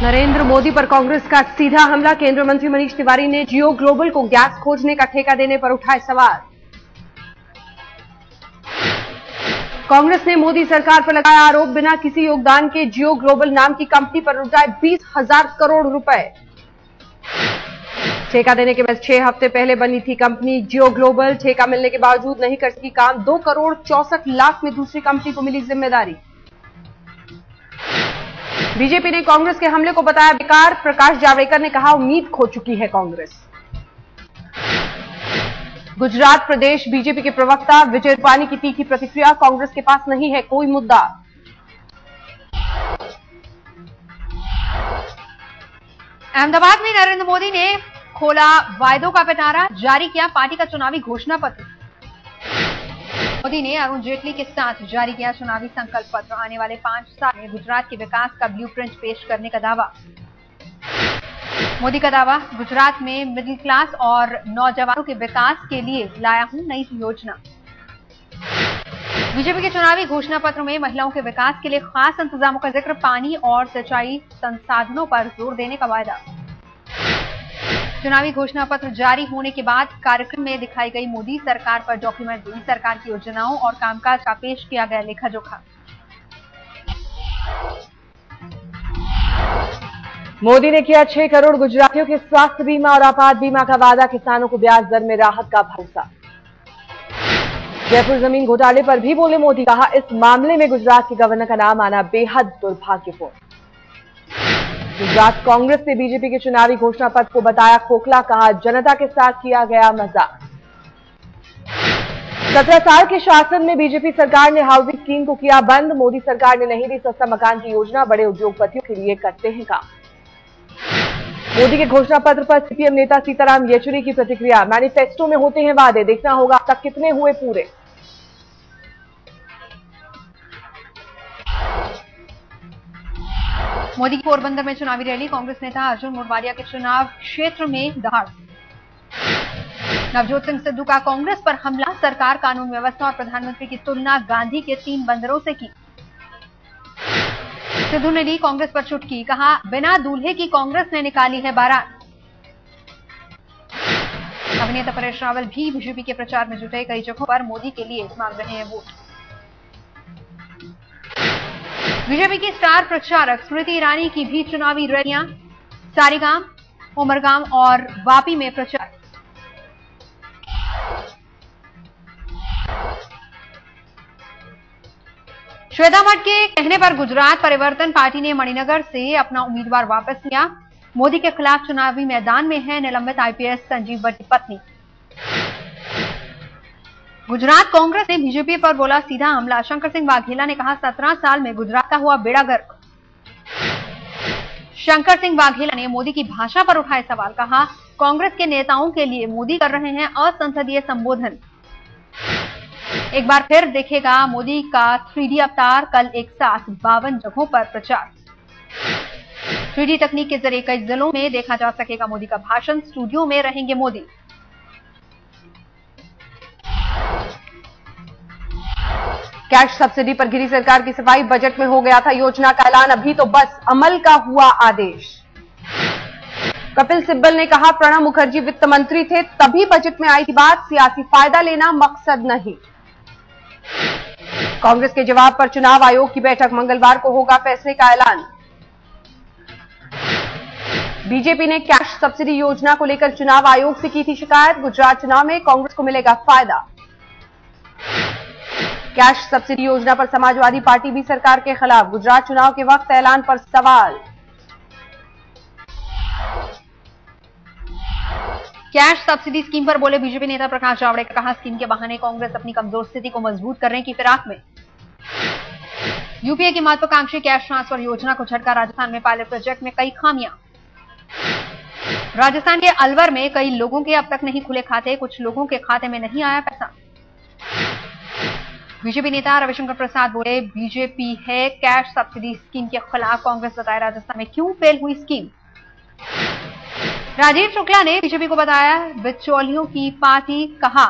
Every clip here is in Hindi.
नरेंद्र मोदी पर कांग्रेस का सीधा हमला। केंद्रीय मंत्री मनीष तिवारी ने जियो ग्लोबल को गैस खोजने का ठेका देने पर उठाए सवाल। कांग्रेस ने मोदी सरकार पर लगाया आरोप, बिना किसी योगदान के जियो ग्लोबल नाम की कंपनी पर लुटाए 20,000 करोड़ रुपए। ठेका देने के बाद 6 हफ्ते पहले बनी थी कंपनी जियो ग्लोबल। ठेका मिलने के बावजूद नहीं कर सकी काम। 2 करोड़ 64 लाख में दूसरी कंपनी को मिली जिम्मेदारी। बीजेपी ने कांग्रेस के हमले को बताया बेकार। प्रकाश जावड़ेकर ने कहा, उम्मीद खो चुकी है कांग्रेस। गुजरात प्रदेश बीजेपी के प्रवक्ता विजय रूपानी की तीखी प्रतिक्रिया, कांग्रेस के पास नहीं है कोई मुद्दा। अहमदाबाद में नरेंद्र मोदी ने खोला वायदों का पिटारा, जारी किया पार्टी का चुनावी घोषणा पत्र। मोदी ने अरुण जेटली के साथ जारी किया चुनावी संकल्प पत्र। आने वाले 5 साल में गुजरात के विकास का ब्लूप्रिंट पेश करने का दावा। मोदी का दावा, गुजरात में मिडिल क्लास और नौजवानों के विकास के लिए लाया हूं नई योजना। बीजेपी के चुनावी घोषणा पत्र में महिलाओं के विकास के लिए खास इंतजामों का जिक्र, पानी और सिंचाई संसाधनों पर जोर देने का वायदा। चुनावी घोषणा पत्र जारी होने के बाद कार्यक्रम में दिखाई गई मोदी सरकार पर डॉक्यूमेंट्री, सरकार की योजनाओं और कामकाज का पेश किया गया लेखा जोखा। मोदी ने किया 6 करोड़ गुजरातियों के स्वास्थ्य बीमा और आपात बीमा का वादा। किसानों को ब्याज दर में राहत का भरोसा। जयपुर जमीन घोटाले पर भी बोले मोदी, कहा इस मामले में गुजरात के गवर्नर का नाम आना बेहद दुर्भाग्यपूर्ण। गुजरात कांग्रेस ने बीजेपी के चुनावी घोषणा पत्र को बताया खोखला, कहा जनता के साथ किया गया मजाक। 17 साल के शासन में बीजेपी सरकार ने हाउसिंग स्कीम को किया बंद। मोदी सरकार ने नहीं दी सस्ता मकान की योजना, बड़े उद्योगपतियों के लिए करते हैं काम। मोदी के घोषणा पत्र पर सीपीएम नेता सीताराम येचुरी की प्रतिक्रिया, मैनिफेस्टो में होते हैं वादे, देखना होगा अब तक कितने हुए पूरे। मोदी की पोरबंदर में चुनावी रैली, कांग्रेस नेता अर्जुन मोढवाडिया के चुनाव क्षेत्र में दहाड़। नवजोत सिंह सिद्धू का कांग्रेस पर हमला, सरकार कानून व्यवस्था और प्रधानमंत्री की तुलना गांधी के 3 बंदरों से की। सिद्धू ने ली कांग्रेस पर चुटकी, कहा बिना दूल्हे की कांग्रेस ने निकाली है बारात। अभिनेता परेश रावल भी बीजेपी के प्रचार में जुटे, कई जगहों पर मोदी के लिए मांग रहे हैं वोट। बीजेपी की स्टार प्रचारक स्मृति ईरानी की भी चुनावी रैलियां, सारीगाम, उमरगाम और वापी में प्रचार। श्वेता मठ के कहने पर गुजरात परिवर्तन पार्टी ने मणिनगर से अपना उम्मीदवार वापस लिया। मोदी के खिलाफ चुनावी मैदान में है निलंबित आईपीएस संजीव भट्ट की पत्नी। गुजरात कांग्रेस ने बीजेपी पर बोला सीधा हमला। शंकर सिंह वाघेला ने कहा 17 साल में गुजरात का हुआ बेड़ा गर्क। शंकर सिंह वाघेला ने मोदी की भाषा पर उठाए सवाल, कहा कांग्रेस के नेताओं के लिए मोदी कर रहे हैं असंसदीय संबोधन। एक बार फिर देखेगा मोदी का 3D अवतार, कल एक साथ 52 जगहों पर प्रचार। 3D तकनीक के जरिए कई जिलों में देखा जा सकेगा मोदी का भाषण। स्टूडियो में रहेंगे मोदी। कैश सब्सिडी पर गिरी सरकार की सफाई, बजट में हो गया था योजना का ऐलान, अभी तो बस अमल का हुआ आदेश। कपिल सिब्बल ने कहा प्रणब मुखर्जी वित्त मंत्री थे तभी बजट में आई थी बात, सियासी फायदा लेना मकसद नहीं। कांग्रेस के जवाब पर चुनाव आयोग की बैठक, मंगलवार को होगा फैसले का ऐलान। बीजेपी ने कैश सब्सिडी योजना को लेकर चुनाव आयोग से की थी शिकायत, गुजरात चुनाव में कांग्रेस को मिलेगा फायदा। कैश सब्सिडी योजना पर समाजवादी पार्टी भी सरकार के खिलाफ, गुजरात चुनाव के वक्त ऐलान पर सवाल। कैश सब्सिडी स्कीम पर बोले बीजेपी नेता प्रकाश जावड़ेकर, कहा स्कीम के बहाने कांग्रेस अपनी कमजोर स्थिति को मजबूत करने की फिराक में। यूपीए की महत्वाकांक्षी कैश ट्रांसफर योजना को झटका, राजस्थान में पायलट प्रोजेक्ट में कई खामियां। राजस्थान के अलवर में कई लोगों के अब तक नहीं खुले खाते, कुछ लोगों के खाते में नहीं आया पैसा। बीजेपी नेता रविशंकर प्रसाद बोले बीजेपी है कैश सब्सिडी स्कीम के खिलाफ, कांग्रेस बताए राजस्थान में क्यों फेल हुई स्कीम। राजीव शुक्ला ने बीजेपी को बताया बिचौलियों की पार्टी, कहा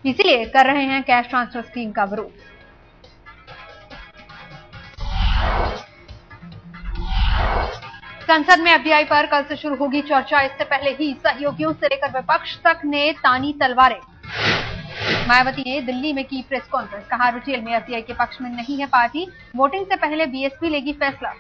इसीलिए कर रहे हैं कैश ट्रांसफर स्कीम का विरोध। संसद में एफडीआई पर कल से शुरू होगी चर्चा। इससे पहले ही सहयोगियों से लेकर विपक्ष तक ने तानी तलवारें। मायावती ने दिल्ली में की प्रेस कॉन्फ्रेंस, कहा रिटेल में एफडीआई के पक्ष में नहीं है पार्टी, वोटिंग से पहले बीएसपी लेगी फैसला।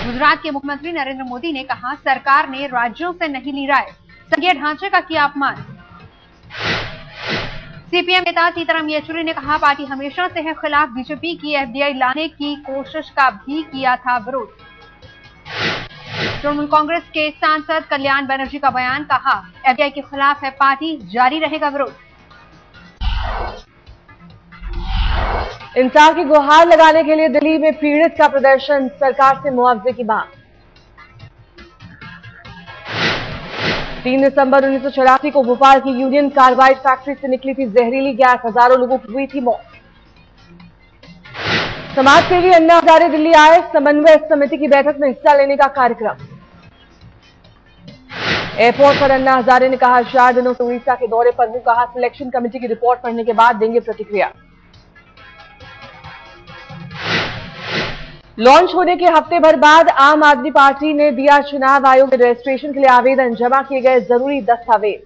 गुजरात के मुख्यमंत्री नरेंद्र मोदी ने कहा सरकार ने राज्यों से नहीं ली राय, संघीय ढांचे का किया अपमान। सीपीएम नेता सीताराम येचुरी ने कहा पार्टी हमेशा से है खिलाफ बीजेपी की एफडीआई लाने की कोशिश का भी किया था विरोध। तृणमूल कांग्रेस के सांसद कल्याण बनर्जी का बयान, कहा एफडीआई के खिलाफ है पार्टी, जारी रहेगा विरोध। इंसाफ की गुहार लगाने के लिए दिल्ली में पीड़ित का प्रदर्शन, सरकार से मुआवजे की मांग। 3 दिसंबर 1984 को भोपाल की यूनियन कार्बाइड फैक्ट्री से निकली थी जहरीली गैस, हजारों लोगों की हुई थी मौत। समाज सेवी अन्ना हजारे दिल्ली आए, समन्वय समिति की बैठक में हिस्सा लेने का कार्यक्रम। एयरपोर्ट पर अन्ना हजारे ने कहा 4 दिनों से उड़ीसा के दौरे पर हूं, कहा सिलेक्शन कमेटी की रिपोर्ट पढ़ने के बाद देंगे प्रतिक्रिया। लॉन्च होने के हफ्ते भर बाद आम आदमी पार्टी ने दिया चुनाव आयोग में रजिस्ट्रेशन के लिए आवेदन, जमा किए गए जरूरी दस्तावेज।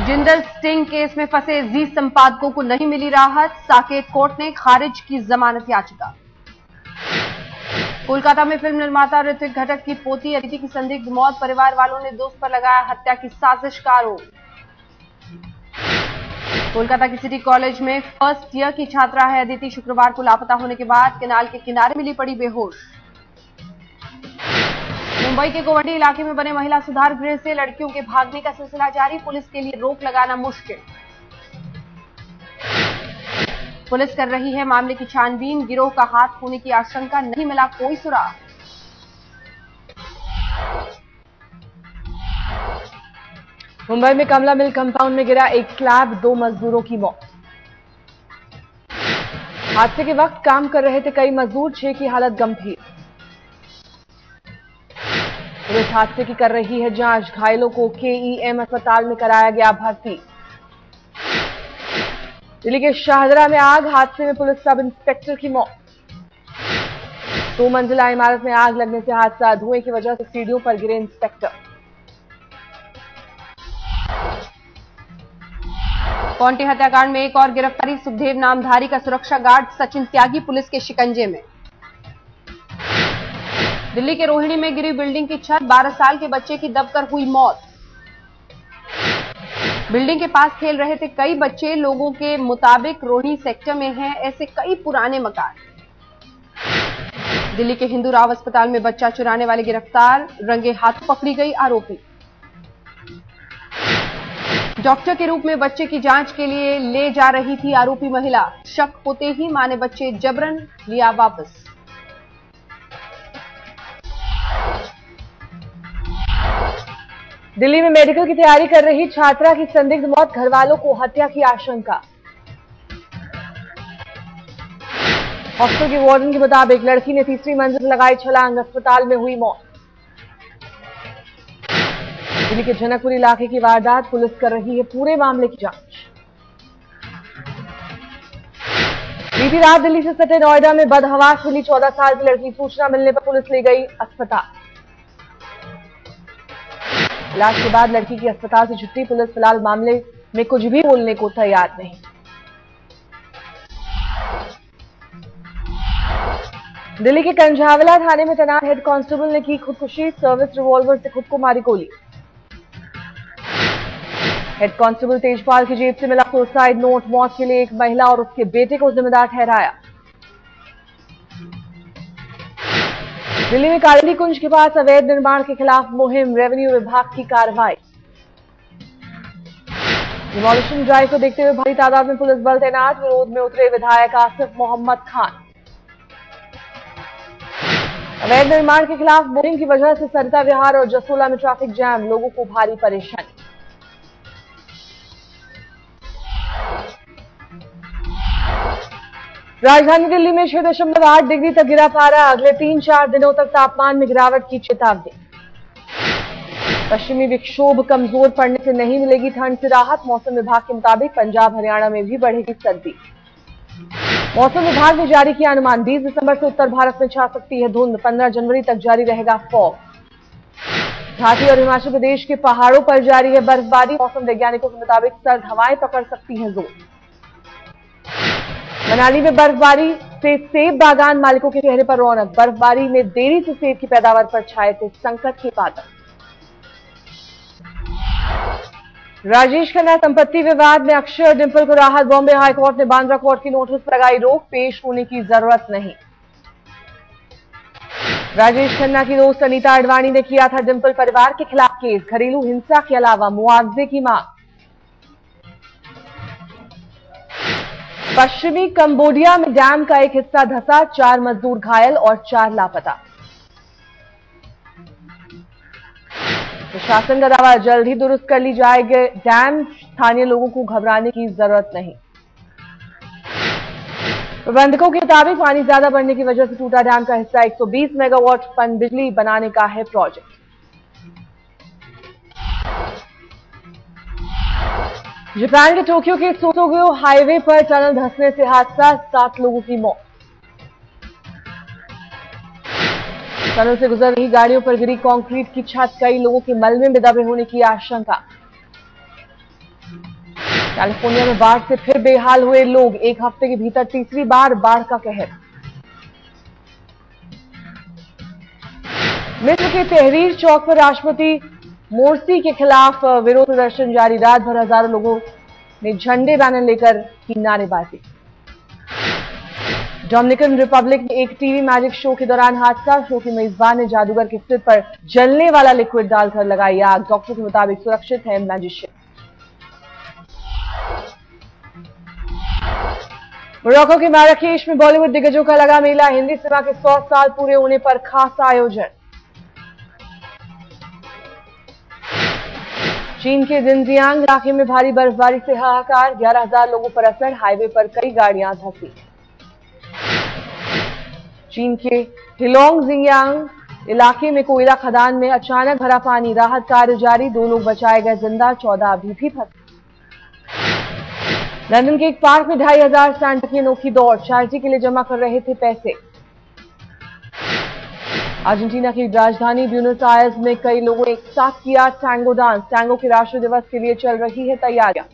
जिंदल स्टिंग केस में फंसे जी संपादकों को नहीं मिली राहत, साकेत कोर्ट ने खारिज की जमानत याचिका। कोलकाता में फिल्म निर्माता ऋतिक घटक की पोती अदिति की संदिग्ध मौत, परिवार वालों ने दोस्त पर लगाया हत्या की साजिश का आरोप। कोलकाता की सिटी कॉलेज में फर्स्ट ईयर की छात्रा है अदिति, शुक्रवार को लापता होने के बाद कैनाल के किनारे मिली पड़ी बेहोश। मुंबई के गोवंडी इलाके में बने महिला सुधार गृह से लड़कियों के भागने का सिलसिला जारी, पुलिस के लिए रोक लगाना मुश्किल। पुलिस कर रही है मामले की छानबीन, गिरोह का हाथ होने की आशंका, नहीं मिला कोई सुराग। मुंबई में कमला मिल कंपाउंड में गिरा एक स्लैब, 2 मजदूरों की मौत। हादसे के वक्त काम कर रहे थे कई मजदूर, 6 की हालत गंभीर। पुलिस हादसे की कर रही है जांच, घायलों को केईएम अस्पताल में कराया गया भर्ती। दिल्ली के शाहदरा में आग, हादसे में पुलिस सब इंस्पेक्टर की मौत। 2 मंजिला इमारत में आग लगने से हादसा, धुएं की वजह से सीढ़ियों पर गिरे इंस्पेक्टर। कौंटी हत्याकांड में एक और गिरफ्तारी, सुखदेव नामधारी का सुरक्षा गार्ड सचिन त्यागी पुलिस के शिकंजे में। दिल्ली के रोहिणी में गिरी बिल्डिंग की छत, 12 साल के बच्चे की दबकर हुई मौत। बिल्डिंग के पास खेल रहे थे कई बच्चे, लोगों के मुताबिक रोहिणी सेक्टर में हैं ऐसे कई पुराने मकान। दिल्ली के हिंदू राव अस्पताल में बच्चा चुराने वाले गिरफ्तार, रंगे हाथ पकड़ी गई आरोपी। डॉक्टर के रूप में बच्चे की जांच के लिए ले जा रही थी आरोपी महिला, शक होते ही मां ने बच्चे जबरन लिया वापस। दिल्ली में मेडिकल की तैयारी कर रही छात्रा की संदिग्ध मौत, घरवालों को हत्या की आशंका। हॉस्टल के वार्डन के मुताबिक लड़की ने तीसरी मंजिल लगाई छलांग, अस्पताल में हुई मौत। दिल्ली के जनकपुर इलाके की वारदात, पुलिस कर रही है पूरे मामले की जांच। बीती रात दिल्ली से सटे नोएडा में बदहवास मिली 14 साल की लड़की, सूचना मिलने पर पुलिस ले गई अस्पताल। इलाज के बाद लड़की की अस्पताल से छुट्टी, पुलिस फिलहाल मामले में कुछ भी बोलने को तैयार नहीं। दिल्ली के कंझावला थाने में तैनात हेड कांस्टेबल ने की खुदकुशी, सर्विस रिवॉल्वर से खुद को मारी गोली। हेड कांस्टेबल तेजपाल की जेब से मिला सुसाइड नोट, मौत के लिए एक महिला और उसके बेटे को जिम्मेदार ठहराया। दिल्ली में कालिंदी कुंज के पास अवैध निर्माण के खिलाफ मुहिम, रेवेन्यू विभाग की कार्रवाई। डिमोलिशन ड्राइव को देखते हुए भारी तादाद में पुलिस बल तैनात, विरोध में उतरे विधायक आसिफ मोहम्मद खान। अवैध निर्माण के खिलाफ मुहिम की वजह से सरिता विहार और जसोला में ट्रैफिक जैम, लोगों को भारी परेशानी। राजधानी दिल्ली में 6.8 डिग्री तक गिरा पारा, अगले 3-4 दिनों तक तापमान में गिरावट की चेतावनी। पश्चिमी विक्षोभ कमजोर पड़ने से नहीं मिलेगी ठंड से राहत, मौसम विभाग के मुताबिक पंजाब हरियाणा में भी बढ़ेगी सर्दी। मौसम विभाग ने जारी किया अनुमान, 20 दिसंबर से उत्तर भारत में छा सकती है धुंध, 15 जनवरी तक जारी रहेगा फॉग। झांसी और हिमाचल प्रदेश के पहाड़ों पर जारी है बर्फबारी, मौसम वैज्ञानिकों के मुताबिक सर्द हवाएं पकड़ सकती हैं जोर। मनाली में बर्फबारी से सेब बागान मालिकों के चेहरे पर रौनक, बर्फबारी में देरी से सेब की पैदावार पर छाए थे संकट के बादल। राजेश खन्ना संपत्ति विवाद में अक्षय और डिंपल को राहत, बॉम्बे हाईकोर्ट ने बांद्रा कोर्ट की नोटिस पर लगाई रोक, पेश होने की जरूरत नहीं। राजेश खन्ना की दोस्त अनीता अडवाणी ने किया था डिंपल परिवार के खिलाफ केस, घरेलू हिंसा के अलावा मुआवजे की मांग। पश्चिमी कंबोडिया में डैम का एक हिस्सा धंसा, 4 मजदूर घायल और 4 लापता। प्रशासन का दावा, जल्द ही दुरुस्त कर ली जाएगी डैम, स्थानीय लोगों को घबराने की जरूरत नहीं। प्रबंधकों के मुताबिक पानी ज्यादा बढ़ने की वजह से टूटा डैम का हिस्सा 120 मेगावाट पन बिजली बनाने का है प्रोजेक्ट। जापान के टोक्यो के सोसोगो हाईवे पर टनल धंसने से हादसा, 7 लोगों की मौत। टनल से गुजर रही गाड़ियों पर गिरी कंक्रीट की छत, कई लोगों के मलबे में दबे होने की आशंका। कैलिफोर्निया में बाढ़ से फिर बेहाल हुए लोग, एक हफ्ते के भीतर तीसरी बार बाढ़ का कहर। मिस्र के तहरीर चौक पर राष्ट्रपति मोर्सी के खिलाफ विरोध प्रदर्शन जारी, रात भर हजारों लोगों ने झंडे बैनर लेकर की नारेबाजी। डोमिनिकन रिपब्लिक में एक टीवी मैजिक शो के दौरान हादसा, शो के मेजबान ने जादूगर के सिर पर जलने वाला लिक्विड डालकर लगाई आग, डॉक्टर के मुताबिक सुरक्षित है मैजिशियन। मोरक्को के माराकेश में बॉलीवुड दिग्गजों का लगा मेला, हिंदी सिनेमा के 100 साल पूरे होने पर खास आयोजन। चीन के जिनजियांग इलाके में भारी बर्फबारी से हाहाकार, 11,000 लोगों पर असर, हाईवे पर कई गाड़ियां धंसी। चीन के हिलोंगजियांग इलाके में कोयला खदान में अचानक भरा पानी, राहत कार्य जारी, 2 लोग बचाए गए जिंदा, 14 अभी भी फंसे। लंदन के एक पार्क में 2,500 सैंटा की अनोखी दौड़, चैरिटी के लिए जमा कर रहे थे पैसे। अर्जेंटीना की राजधानी ब्यूनस आयर्स में कई लोगों ने एक साथ किया टैंगो डांस, टैंगो के राष्ट्रीय दिवस के लिए चल रही है तैयारियां।